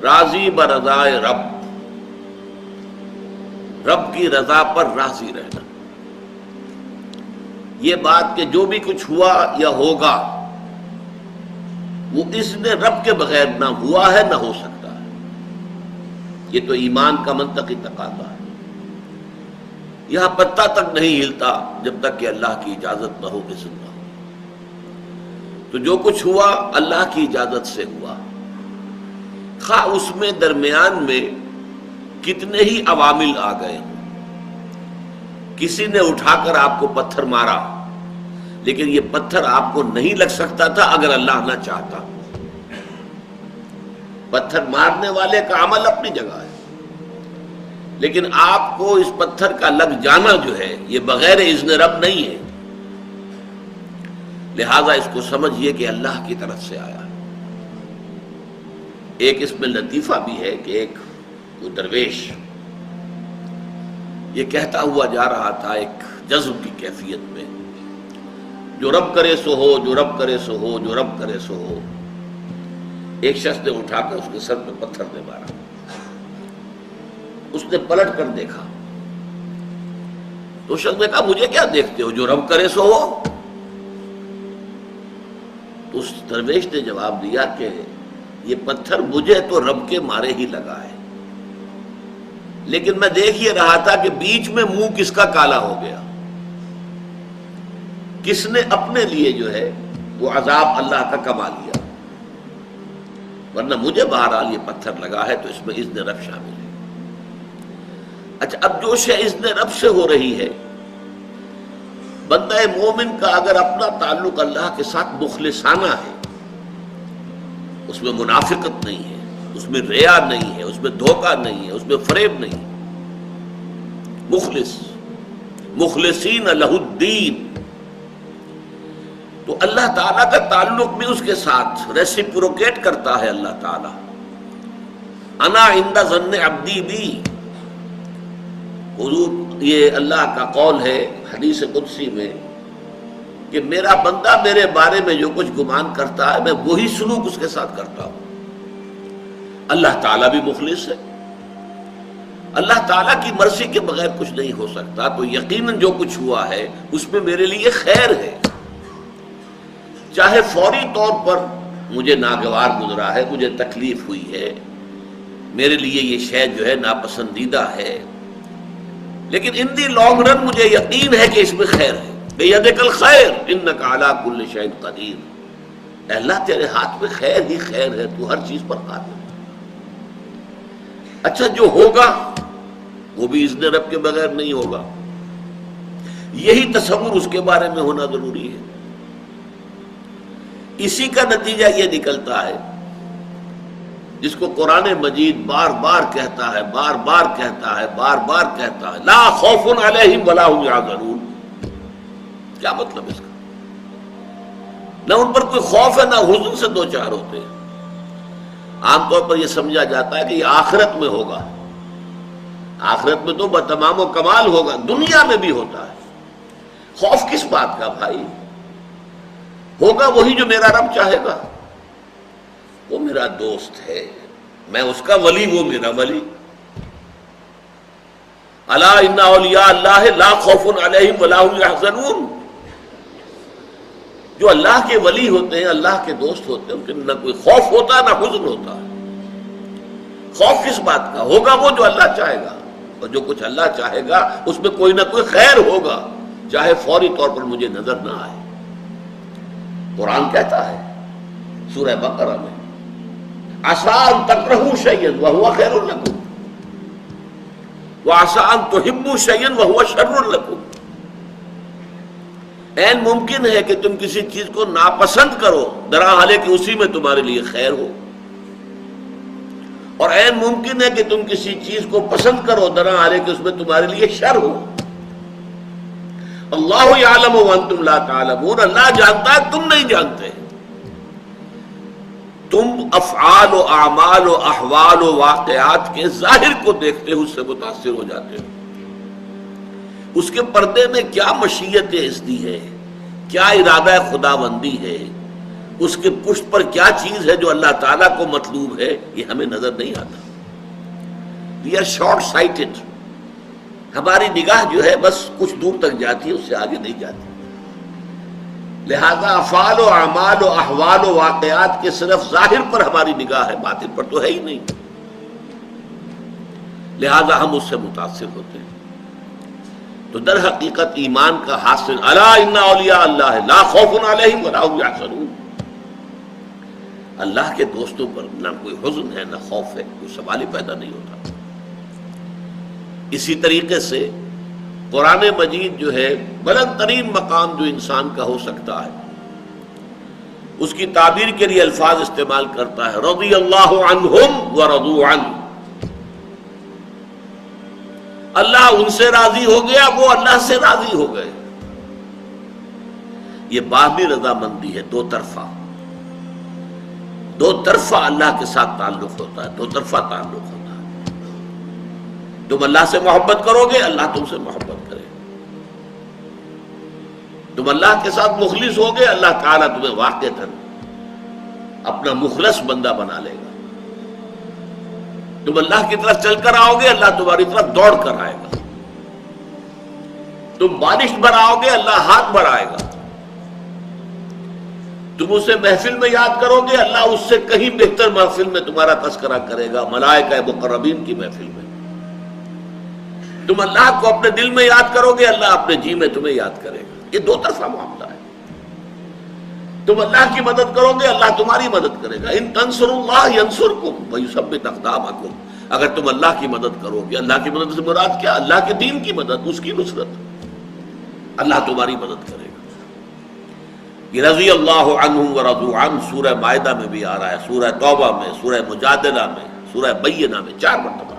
راضی برضائے رب، رب کی رضا پر راضی رہنا. یہ بات کہ جو بھی کچھ ہوا یا ہوگا وہ اذن رب کے بغیر نہ ہوا ہے نہ ہو سکتا ہے. یہ تو ایمان کا منطقی تقاضا ہے. یہاں پتہ تک نہیں ہلتا جب تک کہ اللہ کی اجازت نہ ہو، اذن نہ ہو. تو جو کچھ ہوا اللہ کی اجازت سے ہوا، خواہ اس میں درمیان میں کتنے ہی عوامل آ گئے. کسی نے اٹھا کر آپ کو پتھر مارا، لیکن یہ پتھر آپ کو نہیں لگ سکتا تھا اگر اللہ نہ چاہتا. پتھر مارنے والے کا عمل اپنی جگہ ہے، لیکن آپ کو اس پتھر کا لگ جانا جو ہے یہ بغیر اذن رب نہیں ہے. لہذا اس کو سمجھیے کہ اللہ کی طرف سے آیا. ایک اس میں لطیفہ بھی ہے کہ ایک کوئی درویش یہ کہتا ہوا جا رہا تھا ایک جذب کی کیفیت میں، جو رب کرے سو ہو، جو رب کرے سو ہو، جو رب کرے سو ہو. ایک شخص نے اٹھا کر اس کے سر پہ پتھر نے مارا. اس نے پلٹ کر دیکھا تو شخص نے کہا مجھے کیا دیکھتے ہو، جو رب کرے سو ہو. تو اس درویش نے جواب دیا کہ یہ پتھر مجھے تو رب کے مارے ہی لگا ہے، لیکن میں دیکھ یہ رہا تھا کہ بیچ میں منہ کس کا کالا ہو گیا، کس نے اپنے لیے جو ہے وہ عذاب اللہ کا کما لیا. ورنہ مجھے بہرحال یہ پتھر لگا ہے تو اس میں اذن رب شامل ہے. اچھا، اب جو شے اذن رب سے ہو رہی ہے، بندہ مومن کا اگر اپنا تعلق اللہ کے ساتھ مخلصانہ ہے، اس میں منافقت نہیں ہے، اس میں ریا نہیں ہے، اس میں دھوکہ نہیں ہے، اس میں فریب نہیں. مخلص، مخلصین لہ الدین، تو اللہ تعالیٰ کا تعلق بھی اس کے ساتھ ریسیپروکیٹ کرتا ہے. اللہ تعالیٰ انا عند ظن عبدی بی، حضور یہ اللہ کا قول ہے حدیث قدسی میں کہ میرا بندہ میرے بارے میں جو کچھ گمان کرتا ہے میں وہی سلوک اس کے ساتھ کرتا ہوں. اللہ تعالیٰ بھی مخلص ہے. اللہ تعالیٰ کی مرضی کے بغیر کچھ نہیں ہو سکتا. تو یقیناً جو کچھ ہوا ہے اس میں میرے لیے خیر ہے، چاہے فوری طور پر مجھے ناگوار گزرا ہے، مجھے تکلیف ہوئی ہے، میرے لیے یہ شے جو ہے ناپسندیدہ ہے، لیکن ان دی لانگ رن مجھے یقین ہے کہ اس میں خیر ہے. بیدک الخیر انک علی کل شیء قدیر. اے اللہ تیرے ہاتھ میں خیر ہی خیر ہے، تو ہر چیز پر قادر ہے. اچھا، جو ہوگا وہ بھی اذن رب کے بغیر نہیں ہوگا. یہی تصور اس کے بارے میں ہونا ضروری ہے. اسی کا نتیجہ یہ نکلتا ہے جس کو قرآن مجید بار بار کہتا ہے، بار بار کہتا ہے، بار بار کہتا ہے، لا خوف علیہم ولا هم یحزنون. کیا مطلب اس کا؟ نہ ان پر کوئی خوف ہے نہ حزن سے دو چار ہوتے ہیں. عام طور پر یہ سمجھا جاتا ہے کہ یہ آخرت میں ہوگا. آخرت میں تو بتمام و کمال ہوگا، دنیا میں بھی ہوتا ہے. خوف کس بات کا بھائی؟ ہوگا وہی جو میرا رب چاہے گا. وہ میرا دوست ہے، میں اس کا ولی، وہ میرا ولی. الا ان اولیاء اللہ لا خوف علیہم ولا هم یحزنون. جو اللہ کے ولی ہوتے ہیں، اللہ کے دوست ہوتے ہیں، ان کے نہ کوئی خوف ہوتا ہے نہ حزن ہوتا ہے. خوف کس بات کا؟ ہوگا وہ جو اللہ چاہے گا، اور جو کچھ اللہ چاہے گا اس میں کوئی نہ کوئی خیر ہوگا، چاہے فوری طور پر مجھے نظر نہ آئے. قرآن کہتا ہے سورہ بقرہ میں عسیٰ ان تکرہوا شیئا وہو خیر لکم وعسیٰ ان تحبوا شیئا وہو شر لکم. عین ممکن ہے کہ تم کسی چیز کو ناپسند کرو درحالے کہ اسی میں تمہارے لیے خیر ہو، اور عین ممکن ہے کہ تم کسی چیز کو پسند کرو درحالے کہ اس میں تمہارے لیے شر ہو. اللہ یعلم وانتم لا تعلمون. اللہ جانتا ہے، تم نہیں جانتے. تم افعال و اعمال و احوال و واقعات کے ظاہر کو دیکھتے ہو، اس سے متاثر ہو جاتے ہو. اس کے پردے میں کیا مشیت ازدی ہے، کیا ارادہ خداوندی ہے، اس کے پشت پر کیا چیز ہے جو اللہ تعالیٰ کو مطلوب ہے، یہ ہمیں نظر نہیں آتا. We are short sighted. ہماری نگاہ جو ہے بس کچھ دور تک جاتی ہے، اس سے آگے نہیں جاتی. لہذا افعال و اعمال و احوال و واقعات کے صرف ظاہر پر ہماری نگاہ ہے، باطن پر تو ہے ہی نہیں. لہذا ہم اس سے متاثر ہوتے ہیں. تو در حقیقت ایمان کا حاصل الا ان اولیاء اللہ لا خوف علیہم ولا هم یحزنون. اللہ کے دوستوں پر نہ کوئی حزن ہے نہ خوف ہے، کوئی سوال ہی پیدا نہیں ہوتا. اسی طریقے سے قرآن مجید جو ہے بلند ترین مقام جو انسان کا ہو سکتا ہے، اس کی تعبیر کے لیے الفاظ استعمال کرتا ہے رضی اللہ عنہم ورضوا عنہ. اللہ ان سے راضی ہو گیا، وہ اللہ سے راضی ہو گئے. یہ باہمی رضامندی ہے، دو طرفہ. دو طرفہ اللہ کے ساتھ تعلق ہوتا ہے، دو طرفہ تعلق ہوتا ہے. تم اللہ سے محبت کرو گے، اللہ تم سے محبت کرے. تم اللہ کے ساتھ مخلص ہوگے، اللہ تعالیٰ تمہیں واقعتاً اپنا مخلص بندہ بنا لے گا. تم اللہ کی طرف چل کر آؤ گے، اللہ تمہاری طرف دوڑ کر آئے گا. تم بارش بڑھاؤ گے، اللہ ہاتھ بڑھائے گا. تم اسے محفل میں یاد کرو گے، اللہ اس سے کہیں بہتر محفل میں تمہارا تذکرہ کرے گا، ملائکہ مقربین کی محفل میں. تم اللہ کو اپنے دل میں یاد کرو گے، اللہ اپنے جی میں تمہیں یاد کرے گا. یہ دو طرفہ معاملہ ہے. تم اللہ کی مدد کرو گے، اللہ تمہاری مدد کرے گا. ان تنصروا اللہ ینصرکم ویثبت اقدامکم. اگر تم اللہ کی مدد کرو گے، اللہ کی مدد سے مراد کیا؟ اللہ کے دین کی مدد، اس کی نصرت. اللہ تمہاری مدد کرے گا. یہ رضی اللہ عنہم ورضوا عنہ سورہ مائدہ میں بھی آ رہا ہے، سورہ توبہ میں، سورہ مجادلہ میں، سورہ بینہ میں 4 مرتبہ.